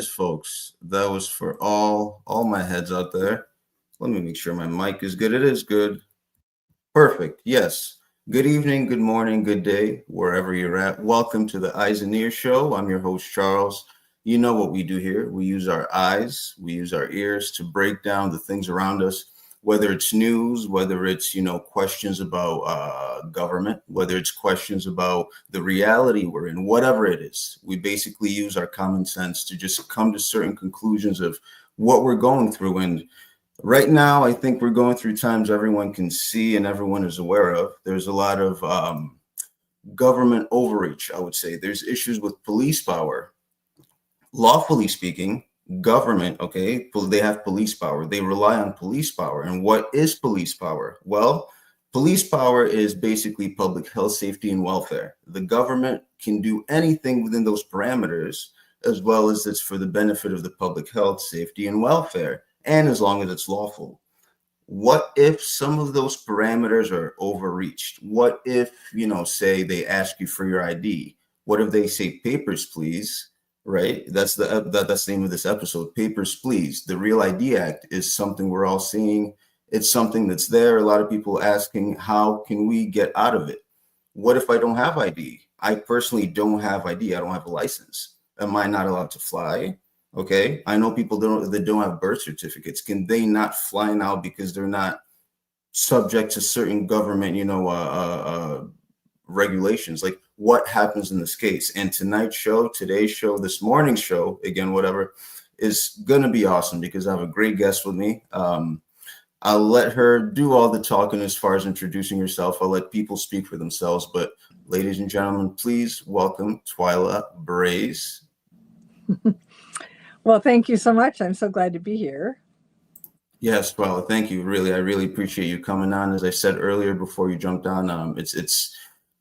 Folks, that was for all my heads out there. Let me make sure my mic is good. It is good. Perfect. Yes. Good evening, good morning, good day, wherever you're at. Welcome to the Eyes and Ears Show. I'm your host, Charles. You know what we do here. We use our eyes, we use our ears to break down the things around us, whether it's news, whether it's, questions about government, whether it's questions about the reality we're in, whatever it is. We basically use our common sense to just come to certain conclusions of what we're going through. And right now, I think we're going through times everyone can see and everyone is aware of. There's a lot of government overreach, I would say. There's issues with police power. Lawfully speaking, government, okay, they have police power. They rely on police power. And what is police power? Well, police power is basically public health, safety, and welfare. The government can do anything within those parameters, as well as it's for the benefit of the public health, safety, and welfare, and as long as it's lawful. What if some of those parameters are overreached? What if, say they ask you for your ID? What if they say papers, please? Right? That's the name of this episode, Papers, Please. The Real ID Act is something we're all seeing. It's something that's there. A lot of people asking, how can we get out of it? What if I don't have ID? I personally don't have ID. I don't have a license. Am I not allowed to fly? Okay. I know people that don't have birth certificates. Can they not fly now because they're not subject to certain government, regulations? Like, what happens in this case? And today's show, this morning's show, again, whatever, is going to be awesome because I have a great guest with me. I'll let her do all the talking as far as introducing herself. I'll let people speak for themselves. But ladies and gentlemen, please welcome Twila Brase. Well, thank you so much. I'm so glad to be here. Yes, Twila, thank you. I really appreciate you coming on. As I said earlier before you jumped on,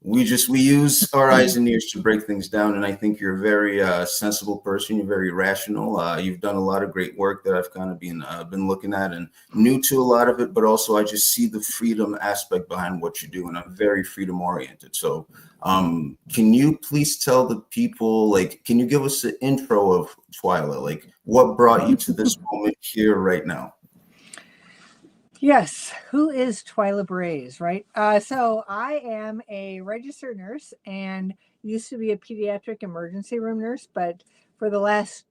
we use our eyes and ears to break things down, and I think you're a very sensible person. You're very rational. You've done a lot of great work that I've kind of been looking at and new to a lot of it, but also I just see the freedom aspect behind what you do, and I'm very freedom oriented. So, can you please tell the people, can you give us an intro of Twila? What brought you to this moment here right now? Yes. Who is Twila Brase, right? So I am a registered nurse and used to be a pediatric emergency room nurse, but for the last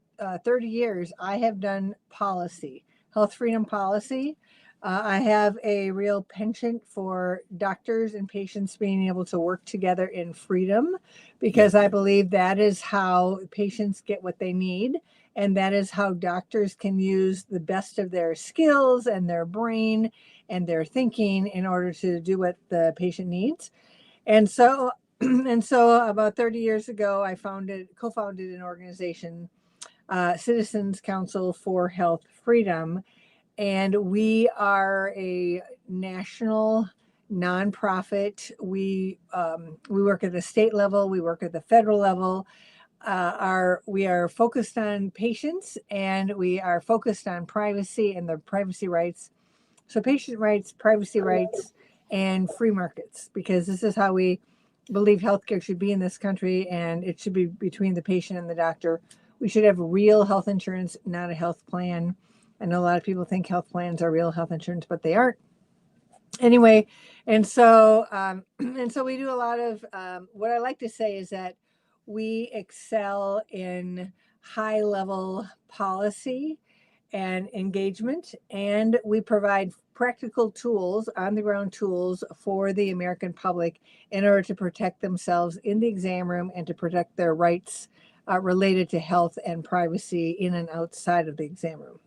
30 years, I have done policy, health freedom policy. I have a real penchant for doctors and patients being able to work together in freedom because I believe that is how patients get what they need. And that is how doctors can use the best of their skills and their brain and their thinking in order to do what the patient needs. And so, about 30 years ago, I co-founded an organization, Citizens Council for Health Freedom. And we are a national nonprofit. We work at the state level. We work at the federal level. We are focused on patients and we are focused on privacy and the privacy rights. So patient rights, privacy rights, and free markets, because this is how we believe healthcare should be in this country, and it should be between the patient and the doctor. We should have real health insurance, not a health plan. I know a lot of people think health plans are real health insurance, but they aren't. Anyway, and so we do a lot of what I like to say is that we excel in high level policy and engagement, and we provide practical tools, on the ground tools for the American public in order to protect themselves in the exam room and to protect their rights related to health and privacy in and outside of the exam room.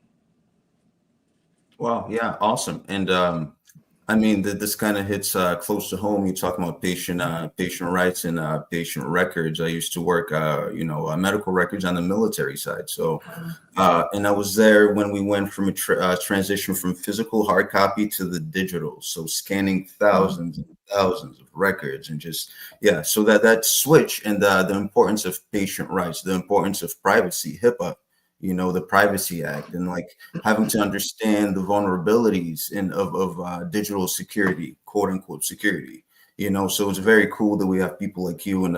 Wow. Yeah. Awesome. And I mean, this kind of hits close to home. You talk about patient rights and patient records. I used to work, medical records on the military side. So, and I was there when we went from a transition from physical hard copy to the digital. So scanning thousands and thousands of records and just, yeah. So that switch and the importance of patient rights, the importance of privacy, HIPAA, the Privacy Act, and having to understand the vulnerabilities of digital security, quote unquote security, so it's very cool that we have people like you and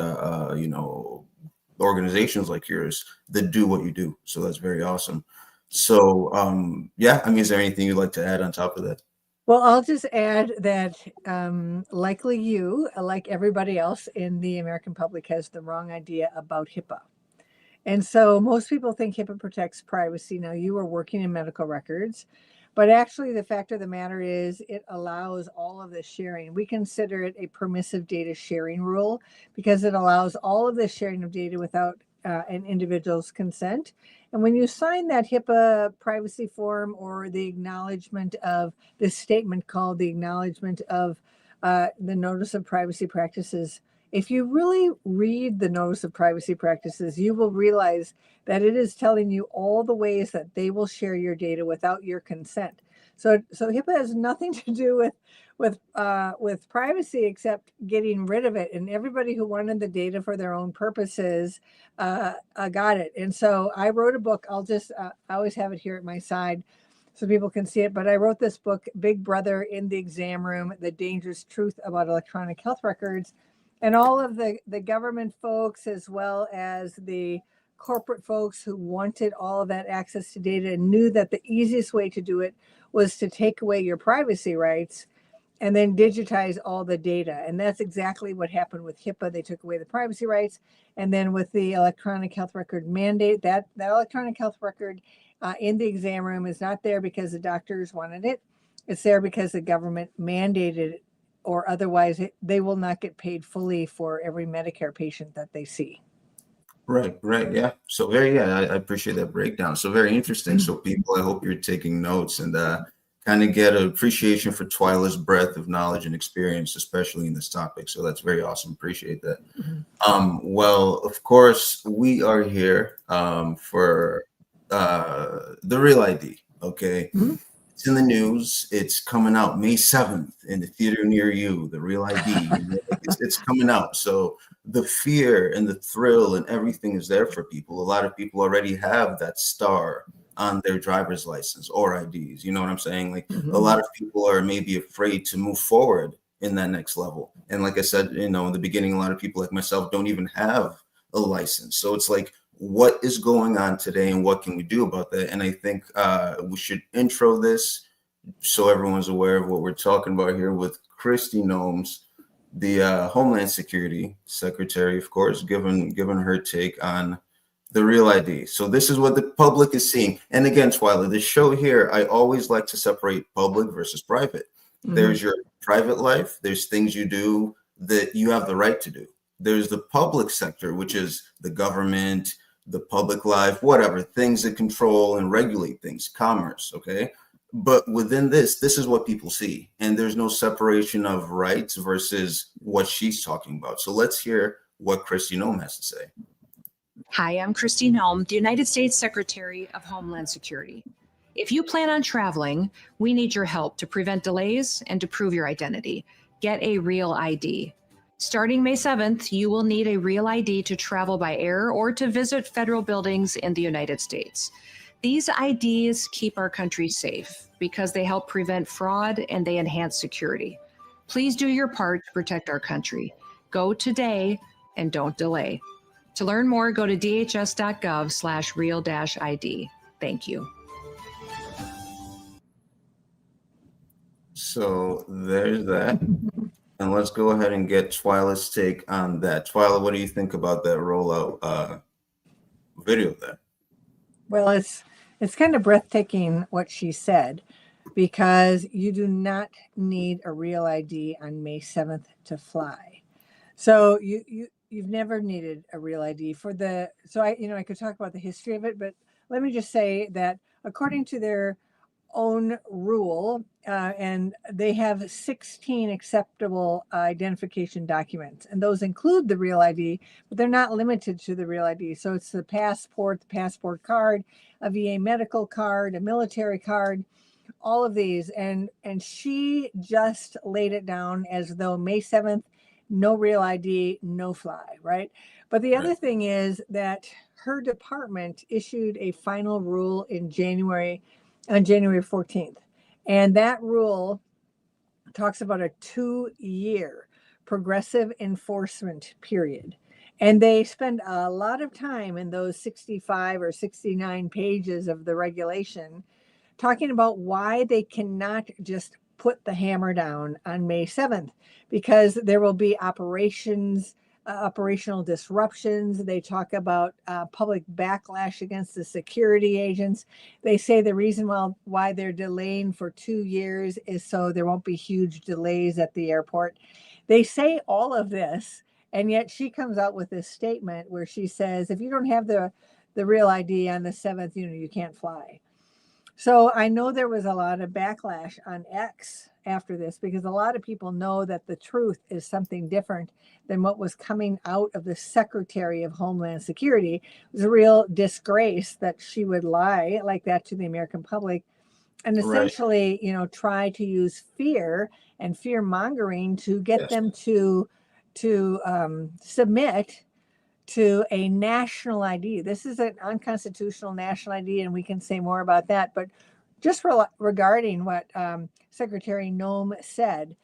organizations like yours that do what you do. So that's very awesome. So yeah, I mean, is there anything you'd like to add on top of that? Well, I'll just add that likely you, like everybody else in the American public, has the wrong idea about HIPAA. And so most people think HIPAA protects privacy. Now, you are working in medical records, but actually, the fact of the matter is it allows all of this sharing. We consider it a permissive data sharing rule because it allows all of this sharing of data without an individual's consent. And when you sign that HIPAA privacy form or the acknowledgement of this statement called the acknowledgement of the notice of privacy practices, if you really read the notice of privacy practices, you will realize that it is telling you all the ways that they will share your data without your consent. So HIPAA has nothing to do with privacy except getting rid of it. And everybody who wanted the data for their own purposes got it. And so I wrote a book. I always have it here at my side so people can see it. But I wrote this book, Big Brother in the Exam Room: The Dangerous Truth About Electronic Health Records. And all of the government folks, as well as the corporate folks who wanted all of that access to data and knew that the easiest way to do it was to take away your privacy rights and then digitize all the data. And that's exactly what happened with HIPAA. They took away the privacy rights. And then with the electronic health record mandate, that electronic health record in the exam room is not there because the doctors wanted it. It's there because the government mandated it, or otherwise they will not get paid fully for every Medicare patient that they see. Right, yeah. So I appreciate that breakdown. So very interesting. So people, I hope you're taking notes and kind of get an appreciation for Twila's breadth of knowledge and experience, especially in this topic. So that's very awesome. Appreciate that. Well, of course, we are here for the Real ID. Okay. It's in the news. It's coming out May 7th in the theater near you, the Real ID. It's coming out. So the fear and the thrill and everything is there for people. A lot of people already have that star on their driver's license or IDs. You know what I'm saying? Like a lot of people are maybe afraid to move forward in that next level. And like I said, in the beginning, a lot of people like myself don't even have a license. So it's like, what is going on today and what can we do about that? And I think we should intro this so everyone's aware of what we're talking about here with Kristi Noem, the Homeland Security Secretary, of course, given her take on the Real ID. So this is what the public is seeing. And again, Twila, this show here, I always like to separate public versus private. There's your private life. There's things you do that you have the right to do. There's the public sector, which is the government, the public life, whatever, things that control and regulate things, commerce, okay? But within this is what people see. And there's no separation of rights versus what she's talking about. So let's hear what Kristi Noem has to say. Hi, I'm Kristi Noem, the United States Secretary of Homeland Security. If you plan on traveling, we need your help to prevent delays and to prove your identity. Get a Real ID. Starting May 7th, you will need a Real ID to travel by air or to visit federal buildings in the United States. These IDs keep our country safe because they help prevent fraud and they enhance security. Please do your part to protect our country. Go today and don't delay. To learn more, go to dhs.gov/real-ID. Thank you. So there's that. And let's go ahead and get Twila's take on that. Twila, what do you think about that rollout video there? Well, it's kind of breathtaking what she said, because you do not need a Real ID on May 7th to fly. So you've never needed a Real ID so I could talk about the history of it, but let me just say that according to their own rule, and they have 16 acceptable identification documents, and those include the Real ID, but they're not limited to the Real ID. So it's the passport card, a VA medical card, a military card, all of these. And she just laid it down as though May 7th, no Real ID, no fly, right? But the other thing is that her department issued a final rule on January 14th. And that rule talks about a 2-year progressive enforcement period. And they spend a lot of time in those 65 or 69 pages of the regulation talking about why they cannot just put the hammer down on May 7th, because there will be operational disruptions. They talk about public backlash against the security agents. They say the reason why they're delaying for 2 years is so there won't be huge delays at the airport. They say all of this, and yet she comes out with this statement where she says, if you don't have the real ID on the 7th, you can't fly. So I know there was a lot of backlash on X after this, because a lot of people know that the truth is something different than what was coming out of the Secretary of Homeland Security. It was a real disgrace that she would lie like that to the American public and Right. essentially, try to use fear and fear mongering to get Yes. them to submit to a national ID. This is an unconstitutional national ID, and we can say more about that. But just regarding what Secretary Nome said,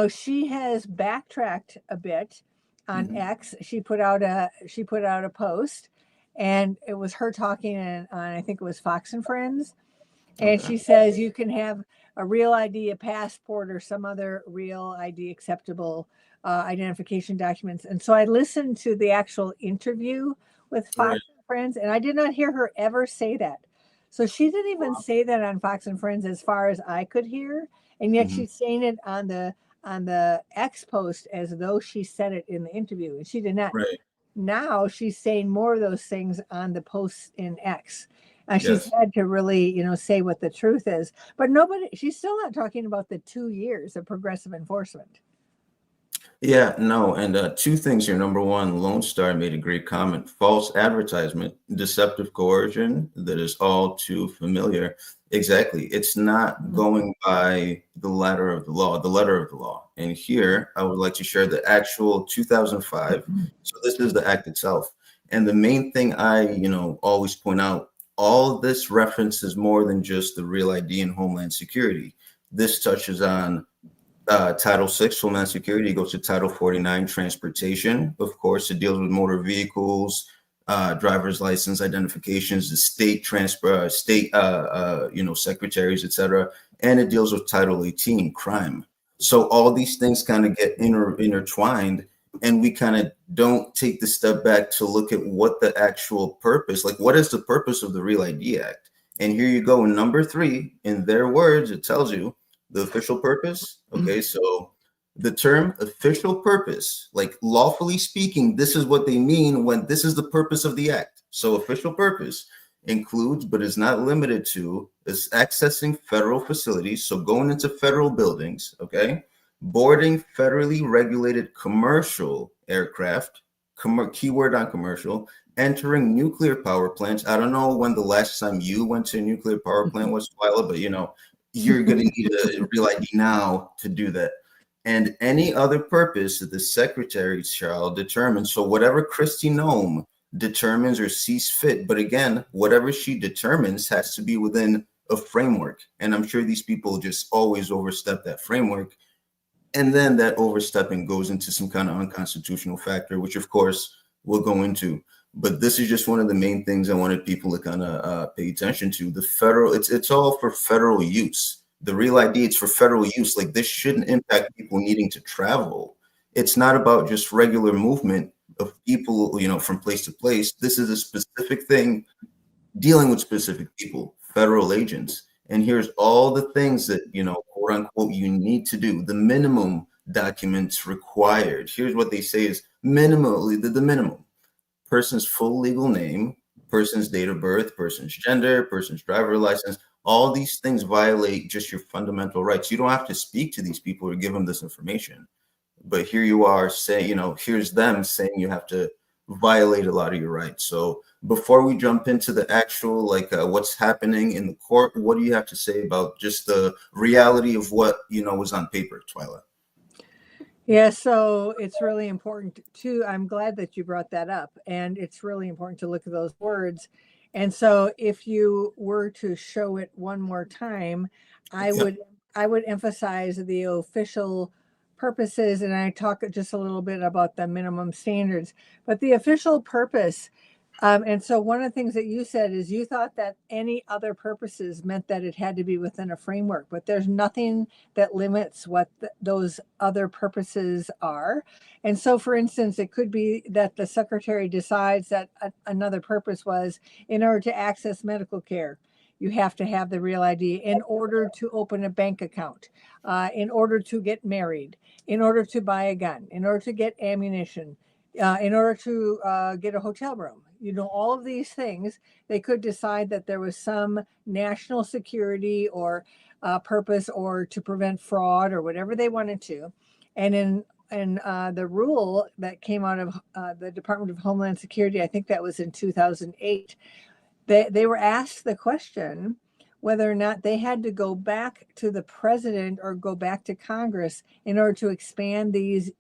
she has backtracked a bit on X. She put out a post, and it was her talking on, I think it was Fox and Friends, and she says you can have a real ID, a passport, or some other real ID acceptable identification documents. And so I listened to the actual interview with Fox and Friends, and I did not hear her ever say that. So she didn't even say that on Fox and Friends as far as I could hear. And yet she's saying it on the X post as though she said it in the interview. And she did not. Right. Now she's saying more of those things on the posts in X. She's Yes. had to really, say what the truth is. But she's still not talking about the 2 years of progressive enforcement. Yeah, no, and two things here. Number one, Lone Star made a great comment. False advertisement, deceptive coercion, that is all too familiar. Exactly. It's not going by the letter of the law, And here, I would like to share the actual 2005. So this is the act itself. And the main thing I, always point out, all of this references more than just the Real ID and Homeland Security. This touches on Title 6, Homeland Security, goes to Title 49, Transportation. Of course, it deals with motor vehicles, driver's license identifications, the state secretaries, etc. And it deals with Title 18, crime. So all these things kind of get intertwined, and we kind of don't take the step back to look at what the actual purpose, like what is the purpose of the Real ID Act? And here you go in number 3, in their words, it tells you the official purpose. Okay, so the term official purpose, like lawfully speaking, this is what they mean when this is the purpose of the act. So official purpose includes, but is not limited to, is accessing federal facilities. So going into federal buildings, okay, boarding federally regulated commercial aircraft, keyword on commercial, entering nuclear power plants. I don't know when the last time you went to a nuclear power plant was, Twila, but you're going to need a Real ID now to do that. And any other purpose that the secretary shall determine. So whatever Kristi Noem determines or sees fit, but again, whatever she determines has to be within a framework. And I'm sure these people just always overstep that framework. And then that overstepping goes into some kind of unconstitutional factor, which of course we'll go into. But this is just one of the main things I wanted people to kind of pay attention to. The federal, it's all for federal use. The Real ID, it's for federal use. Like this shouldn't impact people needing to travel. It's not about just regular movement of people, from place to place. This is a specific thing dealing with specific people, federal agents. And here's all the things that, quote unquote, you need to do. The minimum documents required. Here's what they say is minimally the minimum. Person's full legal name, person's date of birth, person's gender, person's driver license. All these things violate just your fundamental rights. You don't have to speak to these people or give them this information. But here you are saying, here's them saying you have to violate a lot of your rights. So before we jump into the actual, what's happening in the court, what do you have to say about just the reality of what, was on paper, Twila? Yeah, so it's really important too. I'm glad that you brought that up, and it's really important to look at those words. And so if you were to show it one more time, I would emphasize the official purposes, and I talk just a little bit about the minimum standards, but the official purpose. And so one of the things that you said is you thought that any other purposes meant that it had to be within a framework, but there's nothing that limits what those other purposes are. And so, for instance, it could be that the secretary decides that another purpose was in order to access medical care, you have to have the real ID in order to open a bank account, in order to get married, in order to buy a gun, in order to get ammunition, in order to get a hotel room. All of these things, they could decide that there was some national security or purpose or to prevent fraud or whatever they wanted to. And in the rule that came out of the Department of Homeland Security, I think that was in 2008, they were asked the question whether or not they had to go back to the president or go back to Congress in order to expand these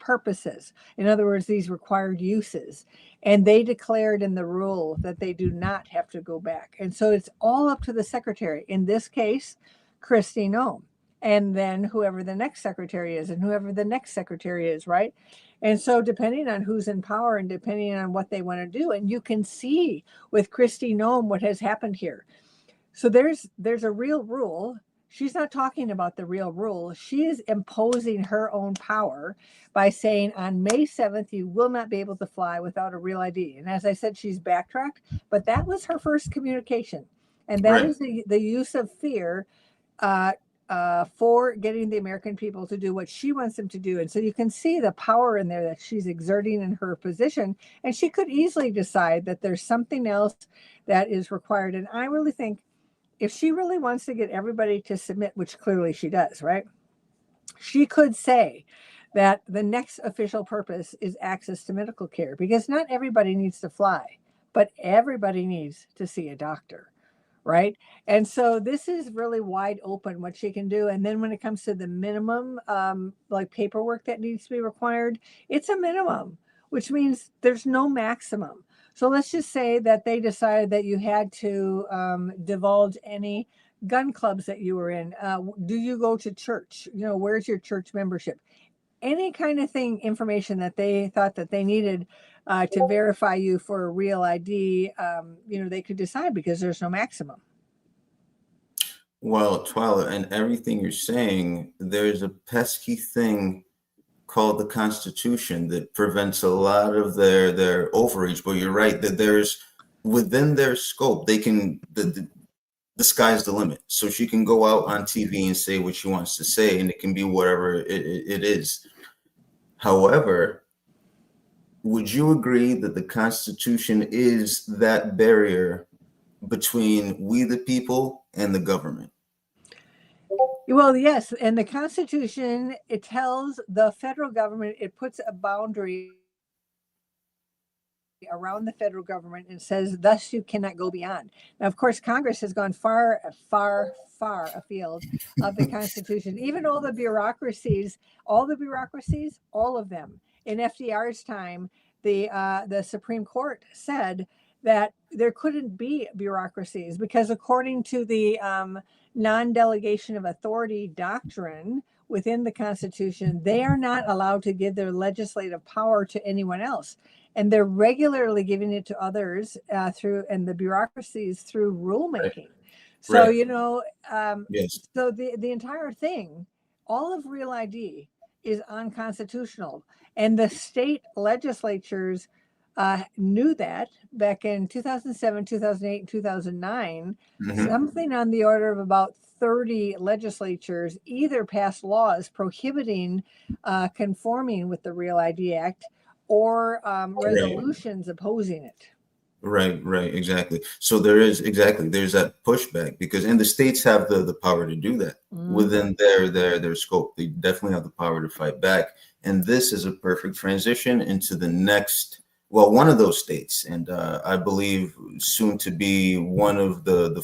purposes. In other words, these required uses. And they declared in the rule that they do not have to go back. And so it's all up to the secretary. In this case, Kristi Noem, and then whoever the next secretary is, and whoever the next secretary is, right? And so depending on who's in power and depending on what they want to do, and you can see with Kristi Noem what has happened here. So there's a real rule. She's not talking about the real rule. She is imposing her own power by saying on May 7th, you will not be able to fly without a real ID. And as I said, she's backtracked, but that was her first communication. And that is the use of fear for getting the American people to do what she wants them to do. And so you can see the power in there that she's exerting in her position. And she could easily decide that there's something else that is required. And I really think if she really wants to get everybody to submit, which clearly she does, right? She could say that the next official purpose is access to medical care, because not everybody needs to fly, but everybody needs to see a doctor, right? And so this is really wide open what she can do. And then when it comes to the minimum, like paperwork that needs to be required, it's a minimum, which means there's no maximum. So let's just say that they decided that you had to divulge any gun clubs that you were in. Do you go to church? Where's your church membership? Any kind of information that they thought that they needed to verify you for a real ID, they could decide because there's no maximum. Well, Twila, and everything you're saying, there's a pesky thing called the Constitution that prevents a lot of their overreach. But you're right that there's within their scope, they can the sky's the limit. So she can go out on TV and say what she wants to say, and it can be whatever it is. However, would you agree that the Constitution is that barrier between we the people and the government? Well, yes. And the Constitution, it tells the federal government, it puts a boundary around the federal government and says, thus you cannot go beyond. Now, of course, Congress has gone far, far, far afield of the Constitution. Even all the bureaucracies, all of them. In FDR's time, the Supreme Court said that there couldn't be bureaucracies because according to the non-delegation of authority doctrine within the Constitution, they are not allowed to give their legislative power to anyone else. And they're regularly giving it to others and the bureaucracies through rulemaking. So, Yes. So the entire thing, all of Real ID is unconstitutional. And the state legislatures knew that back in 2007, 2008, and 2009, something on the order of about 30 legislatures either passed laws prohibiting conforming with the Real ID Act or resolutions opposing it. Right, exactly. So there's that pushback and the states have the power to do that within their scope. They definitely have the power to fight back. And this is a perfect transition into the next, one of those states. And I believe soon to be one of the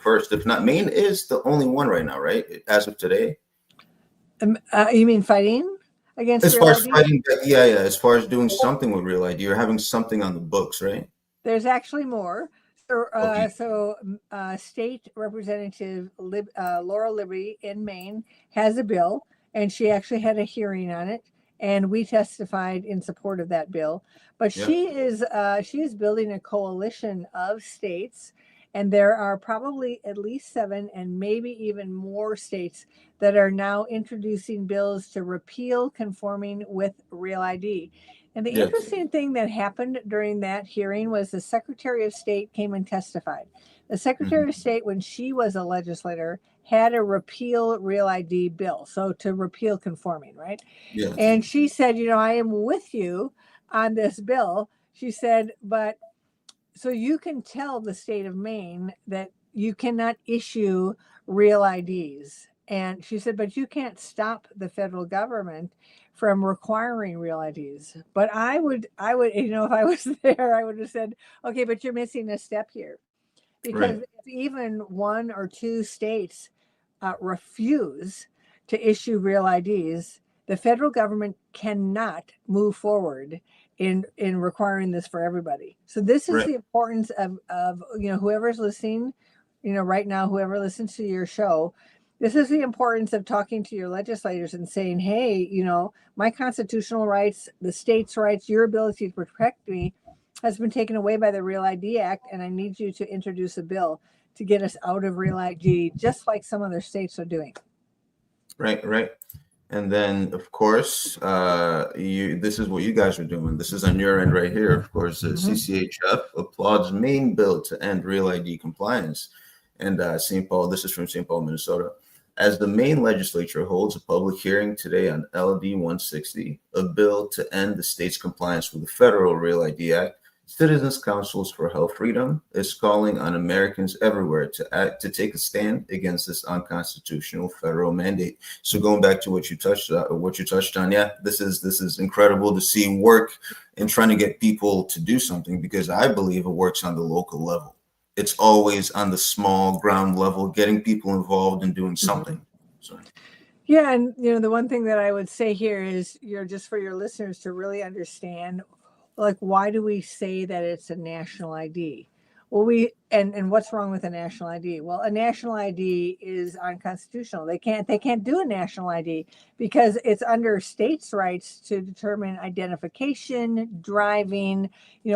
first, if not Maine is the only one right now, right? As of today. You mean fighting against as Real far as ID? fighting, as far as doing something with Real ID, you're having something on the books, right? There's actually more. So State Representative Laura Liberty in Maine has a bill, and she actually had a hearing on it, and we testified in support of that bill. But Yeah. she is building a coalition of states, and there are probably at least 7 and maybe even more states that are now introducing bills to repeal conforming with Real ID. And the Yes. interesting thing that happened during that hearing was the Secretary of State came and testified. The Secretary of State, when she was a legislator, had a repeal Real ID bill. So to repeal conforming, right? Yes. And she said, I am with you on this bill. She said, but so you can tell the state of Maine that you cannot issue Real IDs. And she said, but you can't stop the federal government from requiring Real IDs. But I would, if I was there, I would have said, okay, but you're missing a step here. Because Right. if even 1 or 2 states refuse to issue Real IDs, the federal government cannot move forward in requiring this for everybody. So this is Right. the importance of whoever's listening, right now, whoever listens to your show, this is the importance of talking to your legislators and saying, hey, my constitutional rights, the state's rights, your ability to protect me has been taken away by the Real ID Act, and I need you to introduce a bill to get us out of Real ID, just like some other states are doing. Right. Right. And then, of course, this is what you guys are doing. This is on your end right here. Of course, CCHF applauds Maine bill to end Real ID compliance. And St. Paul, this is from St. Paul, Minnesota. As the Maine legislature holds a public hearing today on LD 160, a bill to end the state's compliance with the federal Real ID Act, Citizens Councils for Health Freedom is calling on Americans everywhere to take a stand against this unconstitutional federal mandate. So going back to what you touched on, yeah, this is incredible to see work in trying to get people to do something, because I believe it works on the local level. It's always on the small ground level, getting people involved in doing something. So. Yeah, and the one thing that I would say here is, just for your listeners to really understand, like, why do we say that it's a national ID? Well, and what's wrong with a national ID? Well, a national ID is unconstitutional. They can't do a national ID because it's under states' rights to determine identification, driving,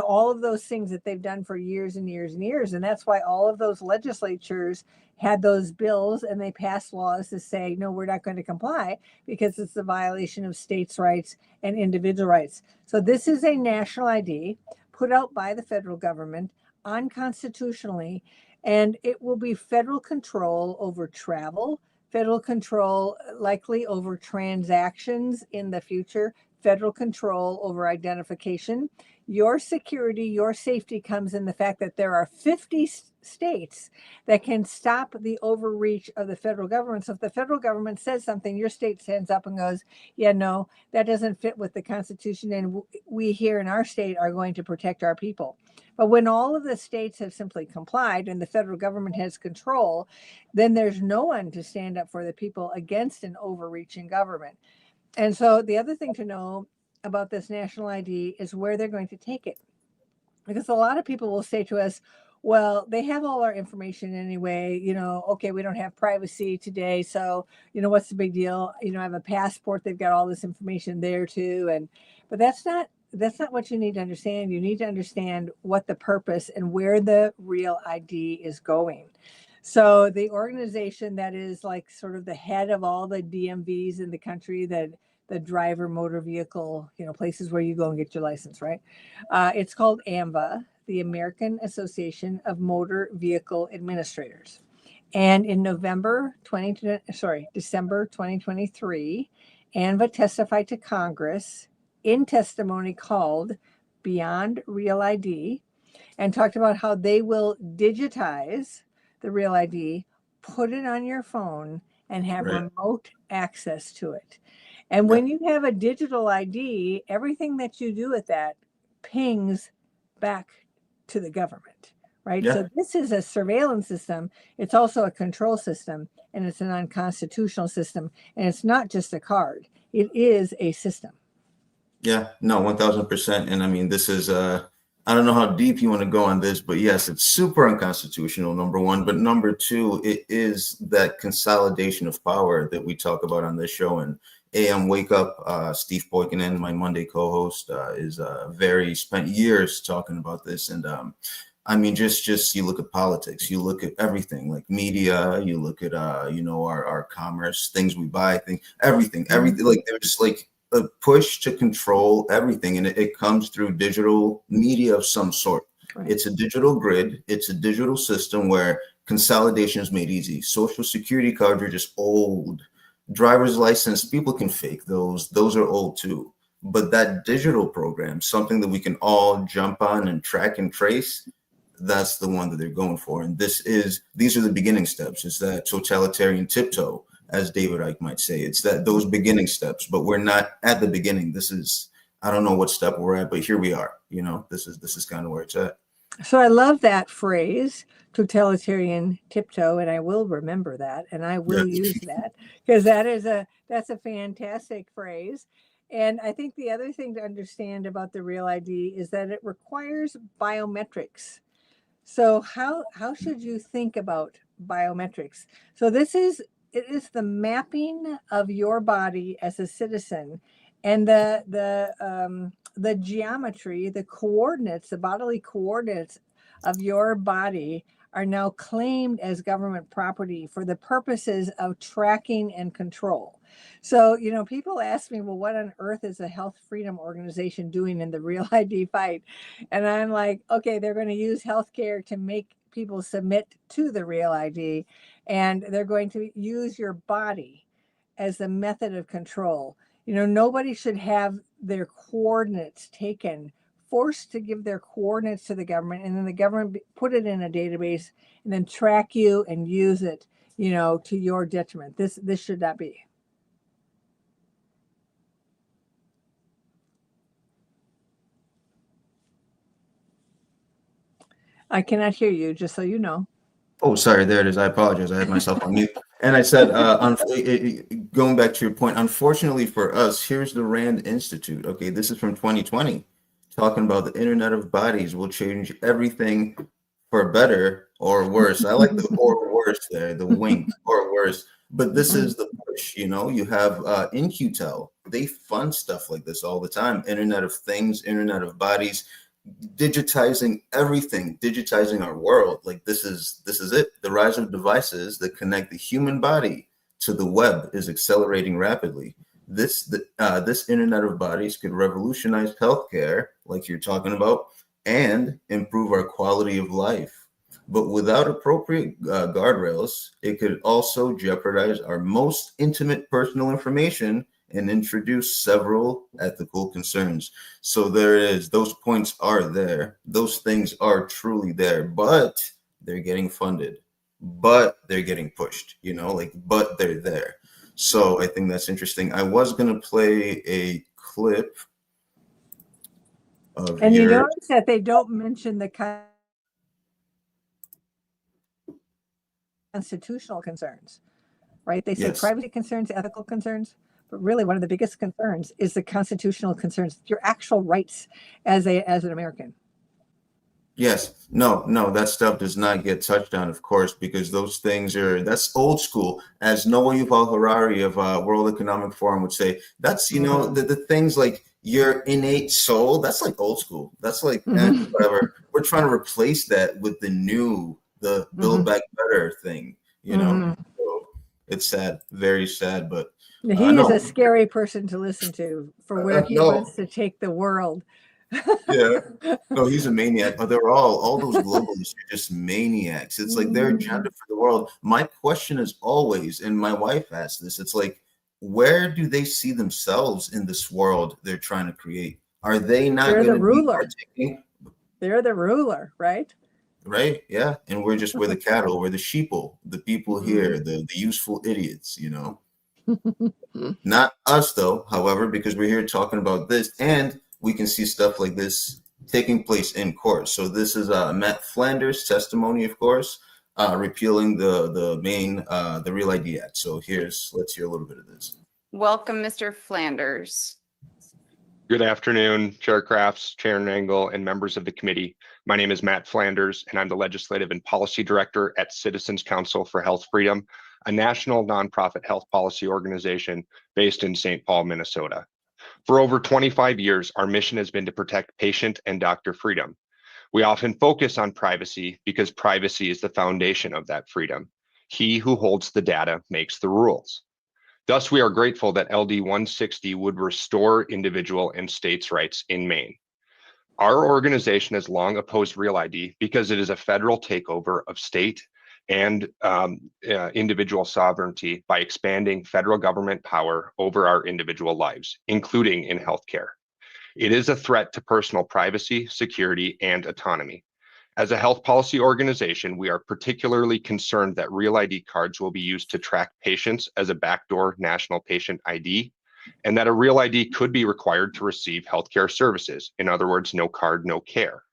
all of those things that they've done for years and years and years. And that's why all of those legislatures had those bills, and they passed laws to say, no, we're not going to comply because it's a violation of states' rights and individual rights. So this is a national ID put out by the federal government unconstitutionally, and it will be federal control over travel, federal control likely over transactions in the future, federal control over identification. Your security, your safety comes in the fact that there are 50 states that can stop the overreach of the federal government. So if the federal government says something, your state stands up and goes, yeah, no, that doesn't fit with the Constitution, and we here in our state are going to protect our people. But when all of the states have simply complied and the federal government has control, then there's no one to stand up for the people against an overreaching government. And so the other thing to know about this national ID is where they're going to take it. Because a lot of people will say to us, well, they have all our information anyway, okay, we don't have privacy today. So, what's the big deal? I have a passport. They've got all this information there too. But that's not what you need to understand. You need to understand what the purpose and where the Real ID is going. So the organization that is like sort of the head of all the DMVs in the country, that the driver motor vehicle, places where you go and get your license, right? It's called AMVA, the American Association of Motor Vehicle Administrators. And in December 2023, AMVA testified to Congress in testimony called Beyond Real ID, and talked about how they will digitize the Real ID, put it on your phone, and have remote access to it. And when you have a digital ID, everything that you do with that pings back to the government, right? So this is a surveillance system. It's also a control system, and it's an unconstitutional system. And it's not just a card. It is a system. Yeah, no, 1000%. And I mean, this is I don't know how deep you want to go on this, but yes, it's super unconstitutional, number one. But number two, it is that consolidation of power that we talk about on this show. And AM Wake Up, Steve Poikonen, my Monday co-host, is very spent years talking about this. And I mean, just you look at politics, you look at everything like media, you look at our commerce, things we buy, everything. Like there's like a push to control everything, and it comes through digital media of some sort. Right. It's a digital grid. It's a digital system where consolidation is made easy. Social security cards are just old. Driver's license, people can fake those. Those are old too. But that digital program, something that we can all jump on and track and trace, that's the one that they're going for. And these are the beginning steps. It's that totalitarian tiptoe, as David Icke might say. It's those beginning steps, but we're not at the beginning. I don't know what step we're at, but here we are. This is kind of where it's at. So I love that phrase, totalitarian tiptoe, and I will remember that, and I will use that, because that's a fantastic phrase. And I think the other thing to understand about the Real ID is that it requires biometrics. So how should you think about biometrics? So it is the mapping of your body as a citizen, and the geometry, the coordinates, the bodily coordinates of your body are now claimed as government property for the purposes of tracking and control. So, people ask me, well, what on earth is a health freedom organization doing in the Real ID fight? And I'm like, okay, they're going to use healthcare to make people submit to the Real ID, and they're going to use your body as a method of control. Nobody should have their coordinates taken, forced to give their coordinates to the government, and then the government put it in a database and then track you and use it, to your detriment. This should not be. I cannot hear you, just so you know. Oh, sorry. There it is. I apologize. I had myself on mute. And I said, going back to your point, unfortunately for us, here's the Rand Institute. Okay, this is from 2020, talking about the Internet of Bodies will change everything for better or worse. I like the or worse there, the wink, or worse. But this is the push. You have InQtel. They fund stuff like this all the time. Internet of Things, Internet of Bodies. Digitizing everything, digitizing our world. Like this is it. The rise of devices that connect the human body to the web is accelerating rapidly. This Internet of Bodies could revolutionize healthcare, like you're talking about, and improve our quality of life. But without appropriate guardrails, it could also jeopardize our most intimate personal information and introduce several ethical concerns. So there it is. Those points are there. Those things are truly there, but they're getting funded, but they're getting pushed, but they're there. So I think that's interesting. I was going to play a clip of you notice that they don't mention the constitutional concerns, right? They say privacy concerns, ethical concerns. But really, one of the biggest concerns is the constitutional concerns, your actual rights as an American. Yes. No, that stuff does not get touched on, of course, because those things that's old school. As Noah Yuval Harari of World Economic Forum would say, that's, the things like your innate soul, that's like old school. That's like whatever. We're trying to replace that with the Build Back Better thing, So it's sad, very sad, but he is a scary person to listen to for where he wants to take the world. Yeah. No, he's a maniac. They're all those globalists are just maniacs. It's like their agenda for the world. My question is always, and my wife asked this, it's like, where do they see themselves in this world they're trying to create? Are they not going to be partaking? They're the ruler, right? Right. Yeah. And we're the cattle, we're the sheeple, the people here, the useful idiots, Not us though, however, because we're here talking about this, and we can see stuff like this taking place in court. So this is Matt Flanders' testimony, of course, repealing the Real ID Act. So let's hear a little bit of this. Welcome, Mr. Flanders. Good afternoon, Chair Crafts, Chair Nangle, and members of the committee. My name is Matt Flanders, and I'm the Legislative and Policy Director at Citizens Council for Health Freedom, a national nonprofit health policy organization based in St. Paul, Minnesota. For over 25 years, our mission has been to protect patient and doctor freedom. We often focus on privacy because privacy is the foundation of that freedom. He who holds the data makes the rules. Thus, we are grateful that LD 160 would restore individual and states' rights in Maine. Our organization has long opposed Real ID because it is a federal takeover of state and individual sovereignty by expanding federal government power over our individual lives, including in healthcare. It is a threat to personal privacy, security, and autonomy. As a health policy organization, we are particularly concerned that Real ID cards will be used to track patients as a backdoor national patient ID, and that a Real ID could be required to receive healthcare services. In other words, no card, no care.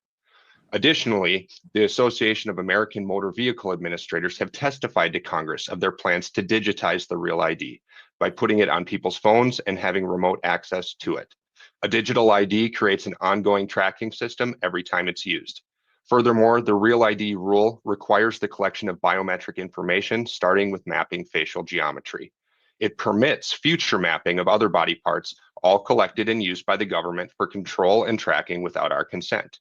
Additionally, the Association of American Motor Vehicle Administrators have testified to Congress of their plans to digitize the Real ID by putting it on people's phones and having remote access to it. A digital ID creates an ongoing tracking system every time it's used. Furthermore, the Real ID rule requires the collection of biometric information, starting with mapping facial geometry. It permits future mapping of other body parts, all collected and used by the government for control and tracking without our consent.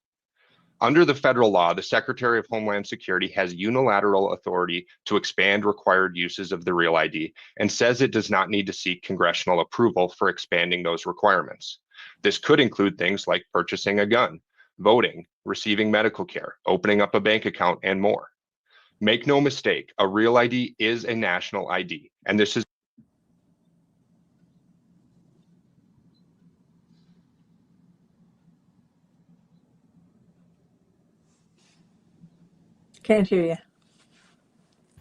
Under the federal law, the Secretary of Homeland Security has unilateral authority to expand required uses of the Real ID and says it does not need to seek congressional approval for expanding those requirements. This could include things like purchasing a gun, voting, receiving medical care, opening up a bank account, and more. Make no mistake, a Real ID is a national ID, and this is Can't hear you.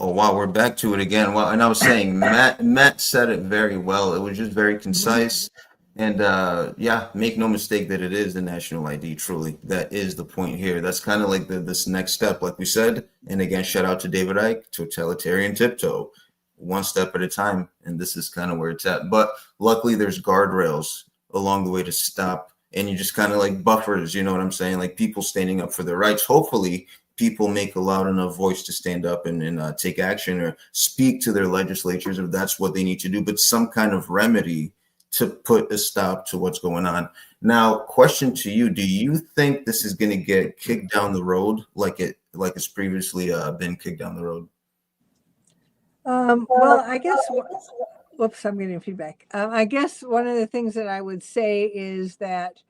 Oh wow, we're back to it again. Well, and I was saying Matt said it very well. It was just very concise. And yeah, make no mistake that it is the national ID, truly. That is the point here. That's kind of like this next step, like we said. And again, shout out to David Icke, totalitarian tiptoe, one step at a time. And this is kind of where it's at. But luckily, there's guardrails along the way to stop. And you just kind of like buffers, you know what I'm saying? Like people standing up for their rights. Hopefully, people make a loud enough voice to stand up and take action or speak to their legislatures if that's what they need to do. But some kind of remedy to put a stop to what's going on. Now, question to you: do you think this is going to get kicked down the road like it's previously been kicked down the road? Well, I guess. Whoops, I'm getting feedback. I guess one of the things that I would say is that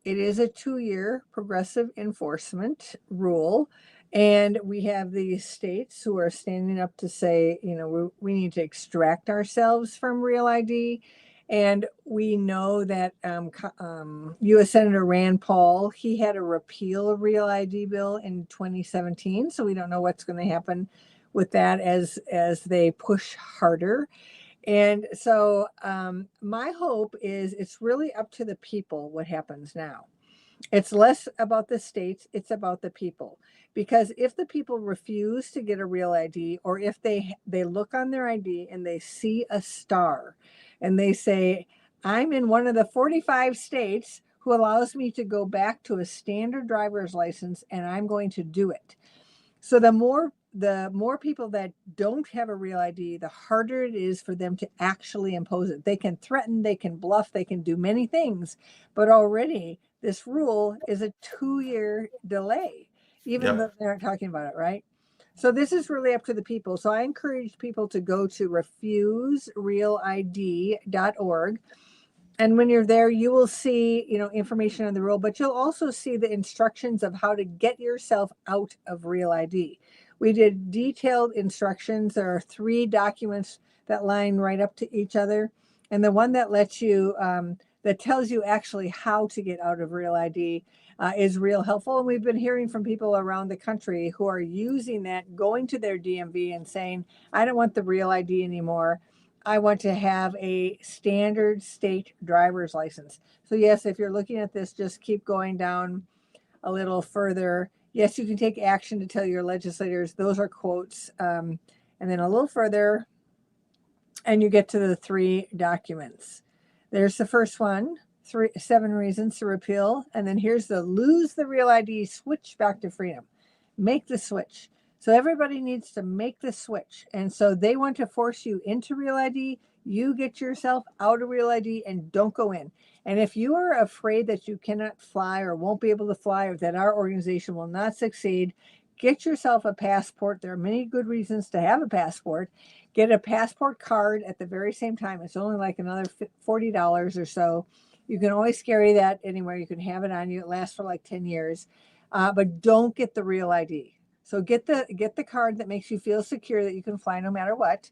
it is a 2-year progressive enforcement rule. And we have these states who are standing up to say, you know, we need to extract ourselves from Real ID. And we know that U.S. Senator Rand Paul, he had a repeal of Real ID bill in 2017. So we don't know what's going to happen with that as they push harder. And so my hope is it's really up to the people what happens now. It's less about the states, it's about the people. Because if the people refuse to get a Real ID, or if they look on their ID and they see a star and they say, I'm in one of the 45 states who allows me to go back to a standard driver's license and I'm going to do it. So the more people that don't have a Real ID, the harder it is for them to actually impose it. They can threaten, they can bluff, they can do many things, but already this rule is a 2-year delay, even though they aren't talking about it, right? So this is really up to the people. So I encourage people to go to refuserealid.org. And when you're there, you will see, you know, information on the rule, but you'll also see the instructions of how to get yourself out of Real ID. We did detailed instructions. There are 3 documents that line right up to each other. And the one that lets you, that tells you actually how to get out of Real ID is real helpful. And we've been hearing from people around the country who are using that, going to their DMV and saying, I don't want the Real ID anymore. I want to have a standard state driver's license. So yes, if you're looking at this, just keep going down a little further. Yes, you can take action to tell your legislators. Those are quotes. And then a little further, and you get to the 3 documents. There's the first one. 7 reasons to repeal. And then here's the lose the real ID, switch back to freedom. Make the switch. So everybody needs to make the switch. And so they want to force you into real ID. You get yourself out of real ID and don't go in. And if you are afraid that you cannot fly or won't be able to fly, or that our organization will not succeed, get yourself a passport. There are many good reasons to have a passport. Get a passport card at the very same time. It's only like another $40 or so. You can always carry that anywhere. You can have it on you. It lasts for like 10 years. But don't get the real ID. So get the card that makes you feel secure that you can fly no matter what,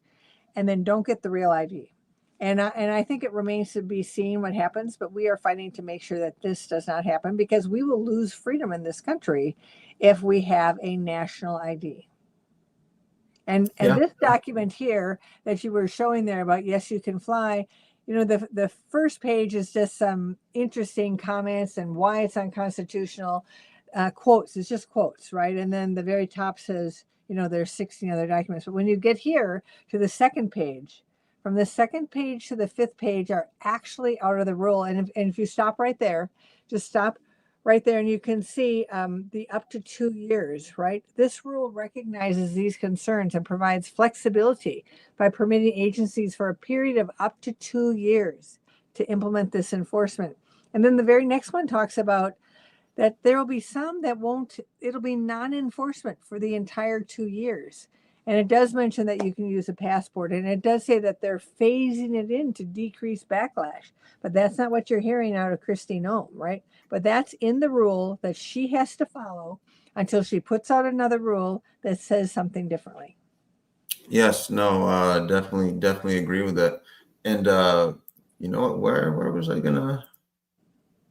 and then don't get the real ID. And I think it remains to be seen what happens, but we are fighting to make sure that this does not happen, because we will lose freedom in this country if we have a national ID. And this document here that you were showing there about Yes, You Can Fly, the first page is just some interesting comments and why it's unconstitutional. Quotes, it's just quotes, right? And then the very top says, there's 16 other documents. But when you get here to the second page, from the second page to the fifth page are actually out of the rule. And if you stop right there, just stop right there, and you can see the up to 2 years, right? This rule recognizes these concerns and provides flexibility by permitting agencies for a period of up to 2 years to implement this enforcement. And then the very next one talks about that there will be some that won't, it'll be non-enforcement for the entire 2 years. And it does mention that you can use a passport, and it does say that they're phasing it in to decrease backlash. But that's not what you're hearing out of Kristi Noem, right? But that's in the rule that she has to follow until she puts out another rule that says something differently. Yes, no, definitely agree with that. And you know what? Where was I gonna?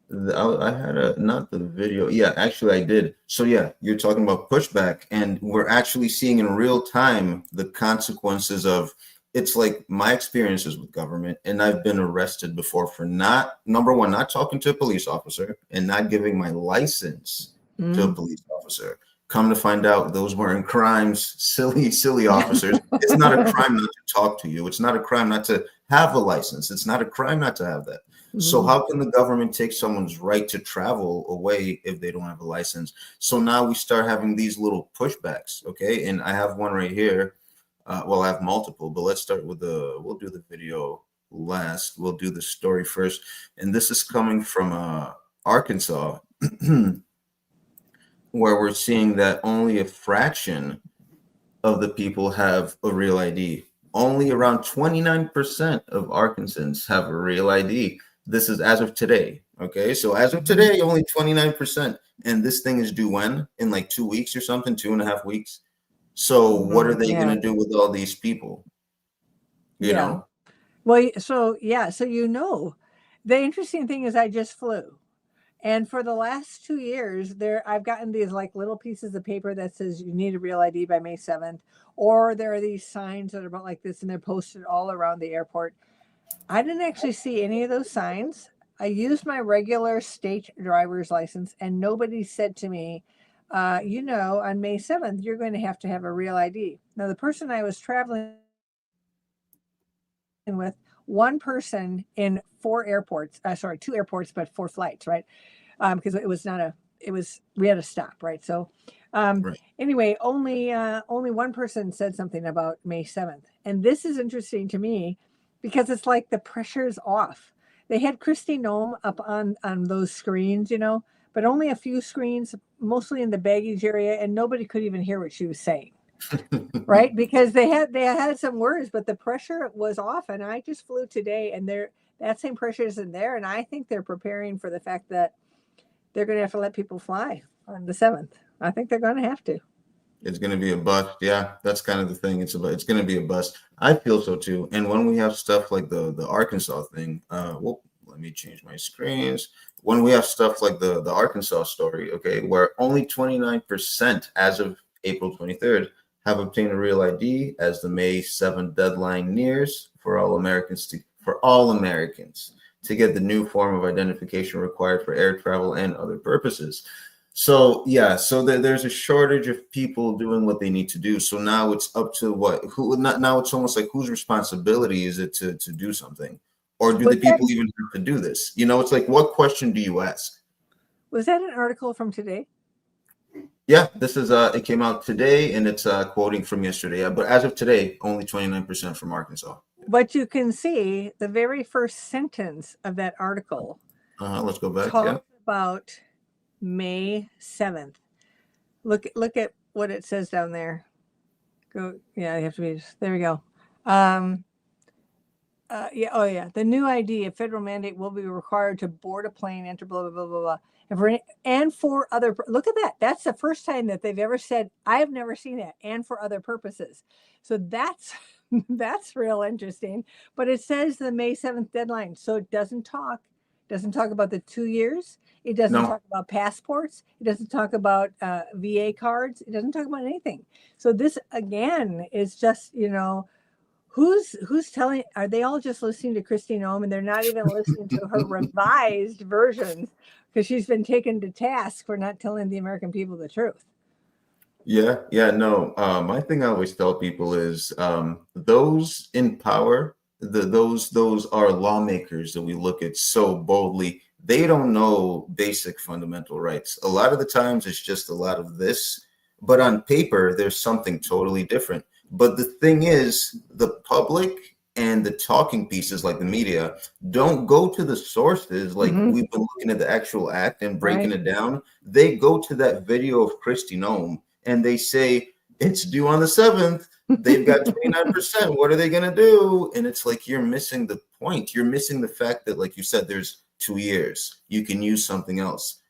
I had not the video. Yeah, actually I did. So yeah, you're talking about pushback, and we're actually seeing in real time the consequences of, it's like my experiences with government, and I've been arrested before for not talking to a police officer and not giving my license to a police officer. Come to find out, those weren't crimes, silly officers. It's not a crime not to talk to you. It's not a crime not to have a license. It's not a crime not to have that. So how can the government take someone's right to travel away if they don't have a license? So now we start having these little pushbacks, okay? And I have one right here. Well, I have multiple, but let's start with we'll do the video last. We'll do the story first. And this is coming from Arkansas, where we're seeing that only a fraction of the people have a real ID. Only around 29% of Arkansans have a real ID. This is as of today. Okay. So as of today, only 29%. And this thing is due when? In like 2 weeks or something, 2.5 weeks. So what are they going to do with all these people? You know? Well, so the interesting thing is I just flew. And for the last 2 years, I've gotten these like little pieces of paper that says you need a real ID by May 7th. Or there are these signs that are about like this, and they're posted all around the airport. I didn't actually see any of those signs. I used my regular state driver's license, and nobody said to me, on May 7th, you're going to have a real ID. Now, the person I was traveling with, one person in 4 airports, 2 airports, but 4 flights, right? Because we had to stop, right? So anyway, only one person said something about May 7th. And this is interesting to me because it's like the pressure's off. They had Kristi Noem up on those screens, but only a few screens, mostly in the baggage area, and nobody could even hear what she was saying. Right? Because they had some words, but the pressure was off. And I just flew today, and that same pressure isn't there. And I think they're preparing for the fact that they're going to have to let people fly on the 7th. I think they're going to have to. It's going to be a bust. Yeah, that's kind of the thing. It's going to be a bust. I feel so too. And when we have stuff like the Arkansas thing, let me change my screens. When we have stuff like the Arkansas story, okay, where only 29% as of April 23rd have obtained a real ID as the May 7th deadline nears for all Americans to get the new form of identification required for air travel and other purposes. So there's a shortage of people doing what they need to do. So now it's up to now it's almost like whose responsibility is it to do something? Or do Was the people even have to do this? You know, it's like, what question do you ask? Was that an article from today? Yeah, this is it came out today, and it's quoting from yesterday. Yeah, but as of today, only 29% from Arkansas. But you can see the very first sentence of that article Let's go back. Yeah. talks about May 7th. Look at what it says down there. Go, yeah, you have to be, there we go. Yeah, oh yeah. The new ID, a federal mandate, will be required to board a plane, enter blah, blah, blah, blah, blah. And for other, look at that. That's the first time that they've ever said, I have never seen that, and for other purposes. So that's, that's real interesting. But it says the May 7th deadline. So it doesn't talk about the 2 years. It doesn't No. talk about passports. It doesn't talk about VA cards. It doesn't talk about anything. So this, again, is just, you know, who's telling, are they all just listening to Christine Ohm, and they're not even listening to her revised versions because she's been taken to task for not telling the American people the truth? Yeah, no. My thing I always tell people is those in power, those are lawmakers that we look at so boldly. They don't know basic fundamental rights. A lot of the times it's just a lot of this, but on paper there's something totally different. But the thing is, the public and the talking pieces like the media don't go to the sources like we've been looking at the actual act and breaking it down. They go to that video of Christine Ohm and they say, it's due on the 7th. They've got 29%. What are they going to do? And it's like, you're missing the point. You're missing the fact that, like you said, there's 2 years. You can use something else.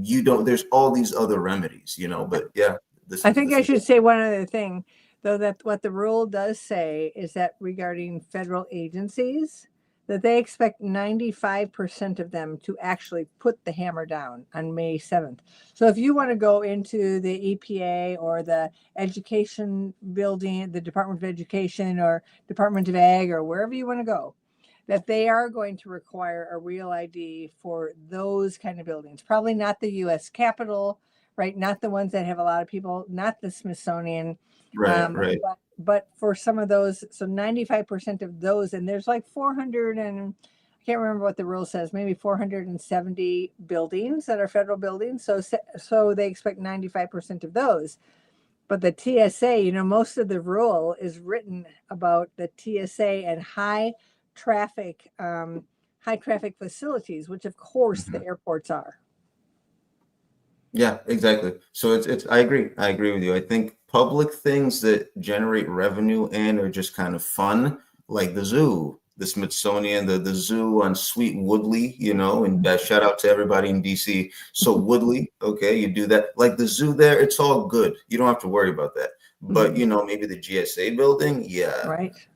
You don't, there's all these other remedies, you know, but yeah. I think I should say one other thing, though, that what the rule does say is that regarding federal agencies, that they expect 95% of them to actually put the hammer down on May 7th. So if you want to go into the EPA or the education building, the Department of Education or Department of Ag or wherever you want to go, that they are going to require a real ID for those kind of buildings. Probably not the U.S. Capitol, right? Not the ones that have a lot of people, not the Smithsonian. Right. But for some of those, so 95% of those, and there's like 400 and I can't remember what the rule says, maybe 470 buildings that are federal buildings. So they expect 95% of those. But the TSA, you know, most of the rule is written about the TSA and high traffic facilities, which of course the airports are. Yeah, exactly. So it's I agree with you. I think public things that generate revenue and are just kind of fun, like the zoo, the Smithsonian, the zoo on Sweet Woodley, you know, and shout out to everybody in DC. So Woodley, okay, you do that. Like the zoo there, it's all good. You don't have to worry about that. But you know, maybe the GSA building, yeah.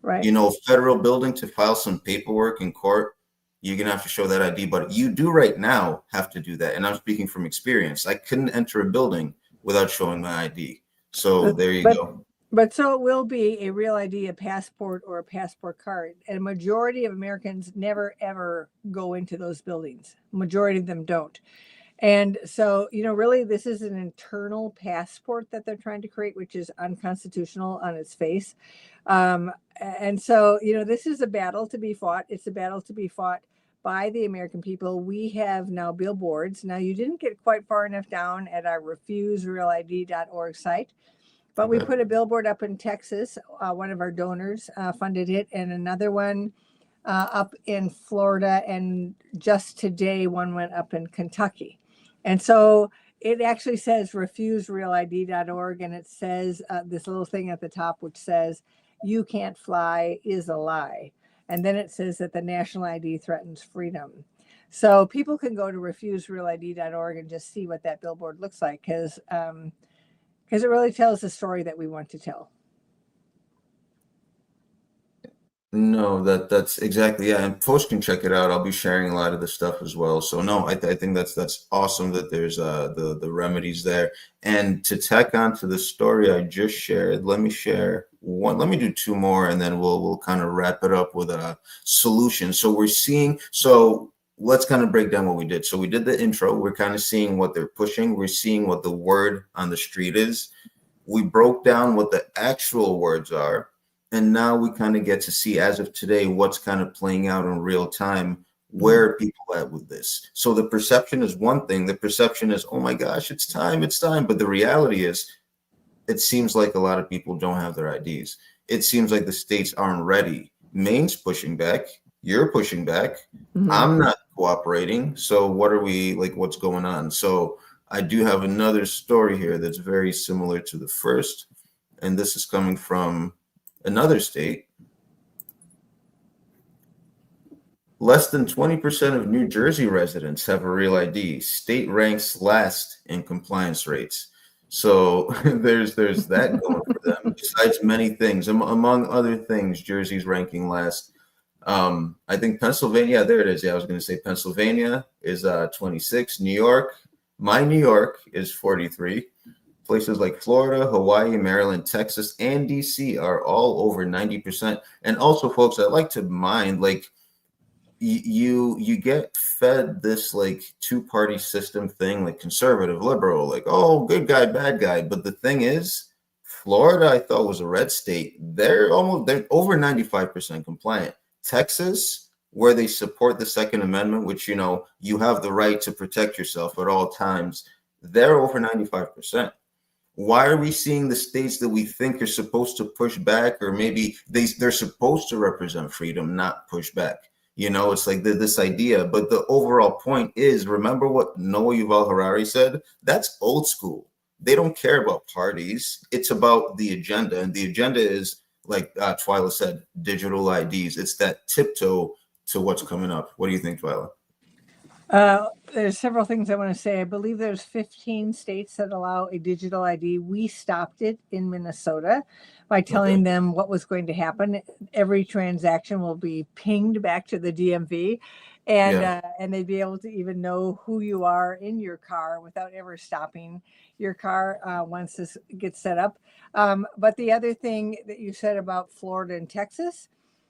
Right. You know, federal building to file some paperwork in court, you're going to have to show that ID, but you do right now have to do that. And I'm speaking from experience. I couldn't enter a building without showing my ID. So there you go. But so it will be a real ID, a passport or a passport card. And a majority of Americans never, ever go into those buildings. Majority of them don't. And so, you know, really, this is an internal passport that they're trying to create, which is unconstitutional on its face. And so, you know, this is a battle to be fought. It's a battle to be fought by the American people. We have now billboards. Now, you didn't get quite far enough down at our refuserealid.org site, but we put a billboard up in Texas. One of our donors funded it, and another one up in Florida. And just today, one went up in Kentucky. And so it actually says refuserealid.org, and it says this little thing at the top, which says, "You can't fly is a lie." And then it says that the national ID threatens freedom. So people can go to refuserealid.org and just see what that billboard looks like, because it really tells the story that we want to tell. No, that's exactly, yeah. And folks can check it out. I'll be sharing a lot of the stuff as well. So no, I think that's awesome that there's the remedies there. And to tack on to the story I just shared, let me share one. Let me do two more, and then we'll kind of wrap it up with a solution. So let's kind of break down what we did. So we did the intro. We're kind of seeing what they're pushing. We're seeing what the word on the street is. We broke down what the actual words are. And now we kind of get to see, as of today, what's kind of playing out in real time. Where are people at with this? So the perception is one thing. The perception is, oh my gosh, it's time, it's time. But the reality is, it seems like a lot of people don't have their IDs. It seems like the states aren't ready. Maine's pushing back. You're pushing back. I'm not cooperating. So what are we, like, what's going on? So I do have another story here that's very similar to the first. And this is coming from another state. Less than 20% of New Jersey residents have a real ID. State ranks last in compliance rates. So there's that going for them. Besides many things, among other things, Jersey's ranking last. I think Pennsylvania, there it is. Yeah, I was going to say Pennsylvania is 26. New York, my New York is 43. Places like Florida, Hawaii, Maryland, Texas, and DC are all over 90%. And also, folks, I like to mind, like, you get fed this like two-party system thing, like conservative, liberal, like, oh, good guy, bad guy. But the thing is, Florida, I thought, was a red state. They're over 95% compliant. Texas, where they support the Second Amendment, which, you know, you have the right to protect yourself at all times, they're over 95%. Why are we seeing the states that we think are supposed to push back, or maybe they're supposed to represent freedom, not push back? You know, it's like this idea. But the overall point is, remember what Noah Yuval Harari said? That's old school. They don't care about parties. It's about the agenda. And the agenda is, like Twila said, digital IDs. It's that tiptoe to what's coming up. What do you think, Twila? There's several things I want to say. I believe there's 15 states that allow a digital ID. We stopped it in Minnesota by telling them what was going to happen. Every transaction will be pinged back to the DMV, and they'd be able to even know who you are in your car without ever stopping your car once this gets set up. But the other thing that you said about Florida and Texas,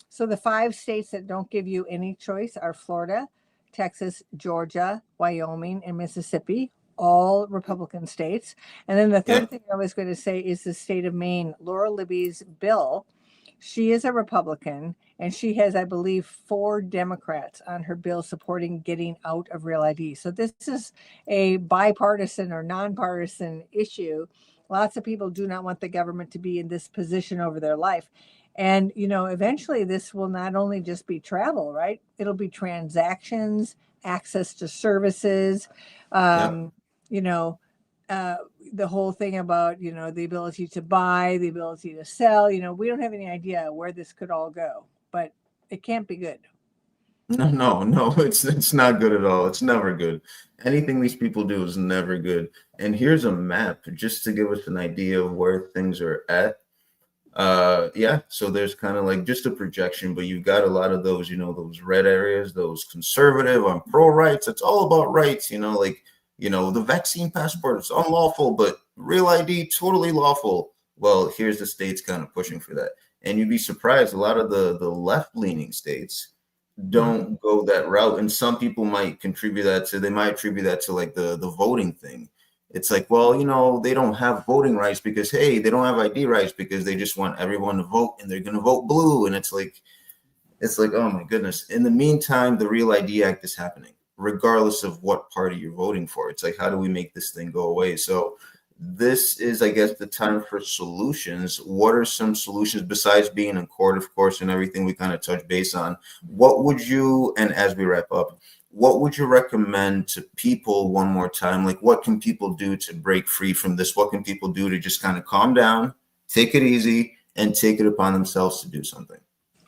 so the 5 states that don't give you any choice are Florida, Texas, Georgia, Wyoming, and Mississippi, all Republican states. And then the third thing I was going to say is the state of Maine. Laura Libby's bill, she is a Republican, and she has, I believe, 4 Democrats on her bill supporting getting out of Real ID. So this is a bipartisan or nonpartisan issue. Lots of people do not want the government to be in this position over their life. And, you know, eventually this will not only just be travel, right? It'll be transactions, access to services, you know, the whole thing about, you know, the ability to buy, the ability to sell. You know, we don't have any idea where this could all go, but it can't be good. No, it's not good at all. It's never good. Anything these people do is never good. And here's a map just to give us an idea of where things are at. So there's kind of like just a projection, but you've got a lot of those, you know, those red areas, those conservative on pro rights. It's all about rights, you know, like, you know, the vaccine passport is unlawful, but Real ID totally lawful. Well, here's the states kind of pushing for that. And you'd be surprised, a lot of the left-leaning states don't go that route. And some people might attribute that to like the voting thing. It's like, well, you know, they don't have voting rights because, hey, they don't have ID rights because they just want everyone to vote and they're going to vote blue. And it's like, oh my goodness. In the meantime, the Real ID Act is happening, regardless of what party you're voting for. It's like, how do we make this thing go away? So this is, I guess, the time for solutions. What are some solutions besides being in court, of course, and everything we kind of touch base on? What would you, and as we wrap up, what would you recommend to people one more time? Like, what can people do to break free from this? What can people do to just kind of calm down, take it easy, and take it upon themselves to do something?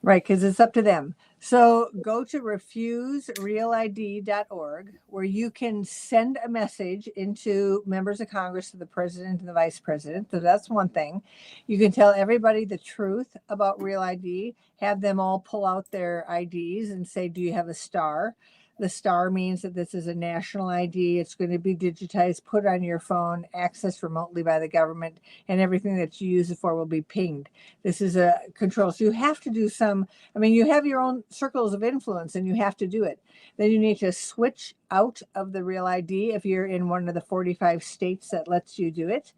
Right, because it's up to them. So go to refuserealid.org, where you can send a message into members of Congress, to the president and the vice president. So that's one thing. You can tell everybody the truth about Real ID, have them all pull out their IDs and say, do you have a star? The star means that this is a national ID. It's going to be digitized, put on your phone, accessed remotely by the government, and everything that you use it for will be pinged. This is a control. So you have to do you have your own circles of influence and you have to do it. Then you need to switch out of the Real ID if you're in one of the 45 states that lets you do it.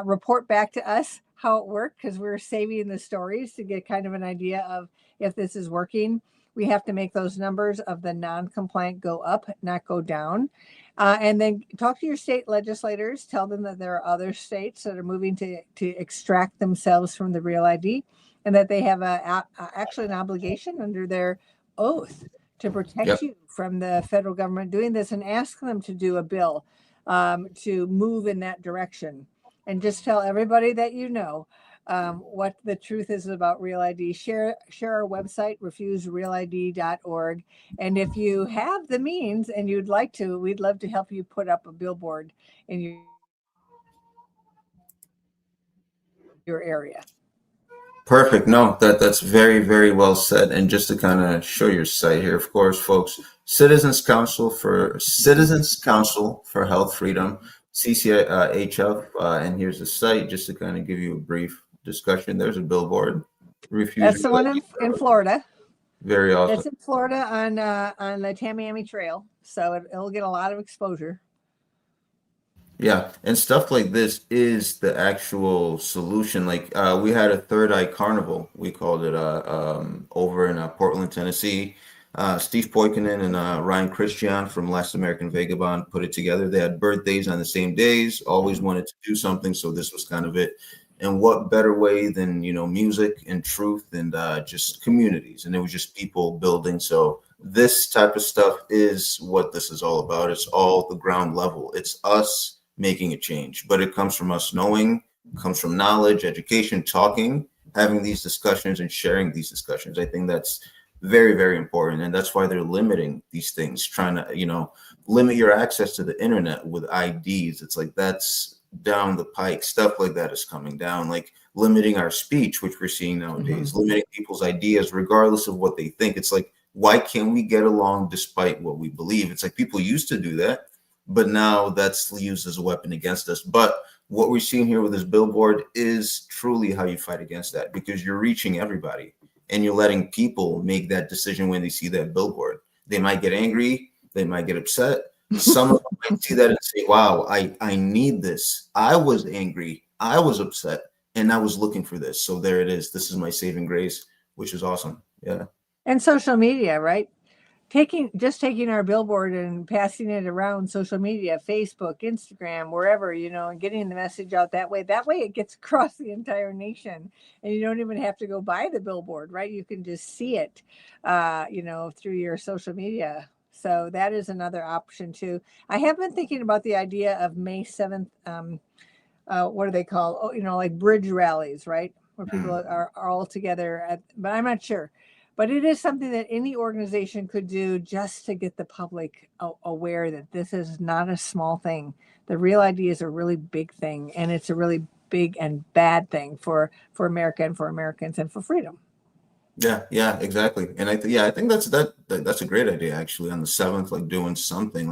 Report back to us how it worked because we're saving the stories to get kind of an idea of if this is working. We have to make those numbers of the non-compliant go up, not go down. And then talk to your state legislators. Tell them that there are other states that are moving to extract themselves from the Real ID, and that they have actually an obligation under their oath to protect you from the federal government doing this, and ask them to do a bill to move in that direction. And just tell everybody that you know what the truth is about Real ID. Share our website, refuserealid.org. And if you have the means and you'd like to, we'd love to help you put up a billboard in your area. Perfect. No, that's very, very well said. And just to kind of show your site here, of course, folks, Citizens Council for Health Freedom, CCHF, and here's the site just to kind of give you a brief discussion. There's a billboard. That's the one in Florida. Very awesome. It's in Florida on the Tamiami Trail, so it'll get a lot of exposure. Yeah, and stuff like this is the actual solution. Like we had a Third Eye Carnival. We called it over in Portland, Tennessee. Steve Poikonen and Ryan Christian from Last American Vagabond put it together. They had birthdays on the same days, always wanted to do something, so this was kind of it. And what better way than, music and truth and just communities. And it was just people building. So this type of stuff is what this is all about. It's all the ground level. It's us making a change, but it comes from us knowing, comes from knowledge, education, talking, having these discussions and sharing these discussions. I think that's very, very important. And that's why they're limiting these things, trying to, limit your access to the internet with IDs. It's like, that's down the pike. Stuff like that is coming down, like limiting our speech, which we're seeing nowadays, limiting people's ideas, regardless of what they think. It's like, why can't we get along despite what we believe? It's like people used to do that, but now that's used as a weapon against us. But what we're seeing here with this billboard is truly how you fight against that, because you're reaching everybody and you're letting people make that decision when they see that billboard. They might get angry. They might get upset. Some of them might see that and say, wow, I need this. I was angry. I was upset. And I was looking for this. So there it is. This is my saving grace, which is awesome. Yeah. And social media, right? Taking our billboard and passing it around social media, Facebook, Instagram, wherever, and getting the message out that way. That way it gets across the entire nation, and you don't even have to go buy the billboard, right? You can just see it, through your social media. So that is another option too. I have been thinking about the idea of May 7th. What do they call? Like bridge rallies, right? Where people are all together, but I'm not sure. But it is something that any organization could do just to get the public aware that this is not a small thing. The Real ID is a really big thing, and it's a really big and bad thing for America and for Americans and for freedom. Yeah, exactly. And I think that's a great idea, actually, on the 7th, like doing something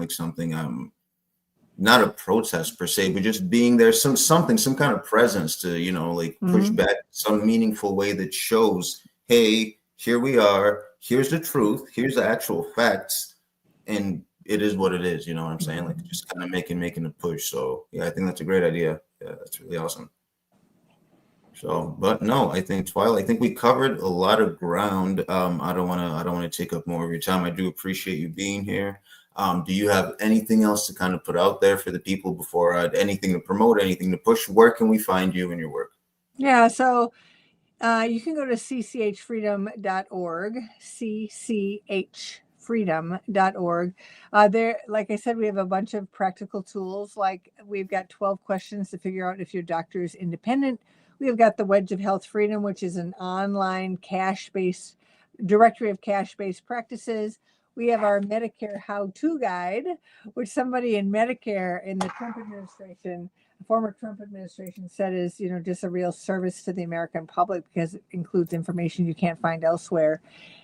not a protest per se, but just being there, some kind of presence to, push back some meaningful way that shows, hey, here we are, here's the truth, here's the actual facts, and it is what it is, you know what I'm saying? Like just kind of making a push. So yeah, I think that's a great idea. Yeah, that's really awesome. So, but no, I think Twila, we covered a lot of ground. I don't want to take up more of your time. I do appreciate you being here. Do you have anything else to kind of put out there for the people before anything to promote, anything to push? Where can we find you and your work? Yeah, so you can go to cchfreedom.org, cchfreedom.org. There, like I said, we have a bunch of practical tools. Like we've got 12 questions to figure out if your doctor is independent. We've got the Wedge of Health Freedom, which is an online cash-based directory of cash-based practices. We have our Medicare how-to guide, which somebody in Medicare in the Trump administration, former Trump administration, said is, just a real service to the American public because it includes information you can't find elsewhere.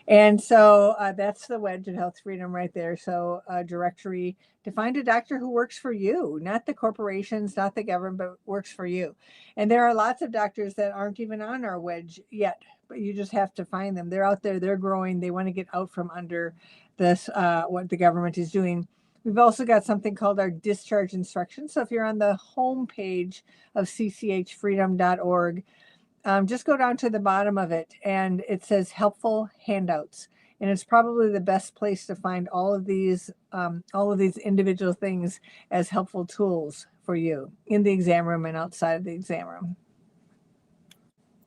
And so that's the Wedge of Health Freedom right there. So a directory to find a doctor who works for you, not the corporations, not the government, but works for you. And there are lots of doctors that aren't even on our Wedge yet, but you just have to find them. They're out there, they're growing, they want to get out from under this, what the government is doing. We've also got something called our discharge instructions. So if you're on the home page of cchfreedom.org, just go down to the bottom of it and it says helpful handouts. And it's probably the best place to find all of these individual things as helpful tools for you in the exam room and outside of the exam room.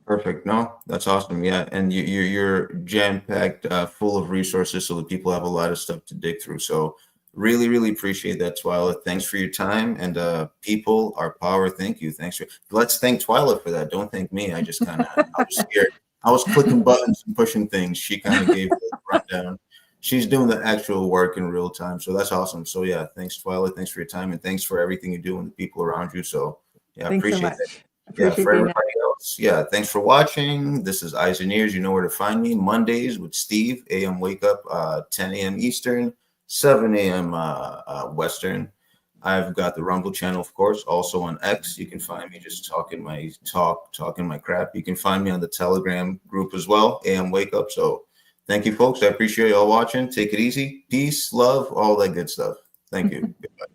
Perfect. No, that's awesome. Yeah, and you're jam-packed, full of resources, so that people have a lot of stuff to dig through. So really, really appreciate that, Twila. Thanks for your time. And people are power. Thank you. Thanks for. Let's thank Twila for that. Don't thank me. I just kind of I was scared. I was clicking buttons and pushing things. She kind of gave the rundown. She's doing the actual work in real time. So that's awesome. So yeah, thanks, Twila. Thanks for your time, and thanks for everything you do and the people around you. So yeah, Thanks so appreciate much. that. Yeah, Appreciate for being everybody else, yeah, thanks for watching. This is Eyes and Ears. You know where to find me. Mondays with Steve, AM Wake Up, 10 a.m. Eastern, 7 a.m. Western. I've got the Rumble channel, of course, also on X. You can find me just talking my crap. You can find me on the Telegram group as well, AM Wake Up. So thank you, folks. I appreciate y'all watching. Take it easy. Peace, love, all that good stuff. Thank you. Goodbye.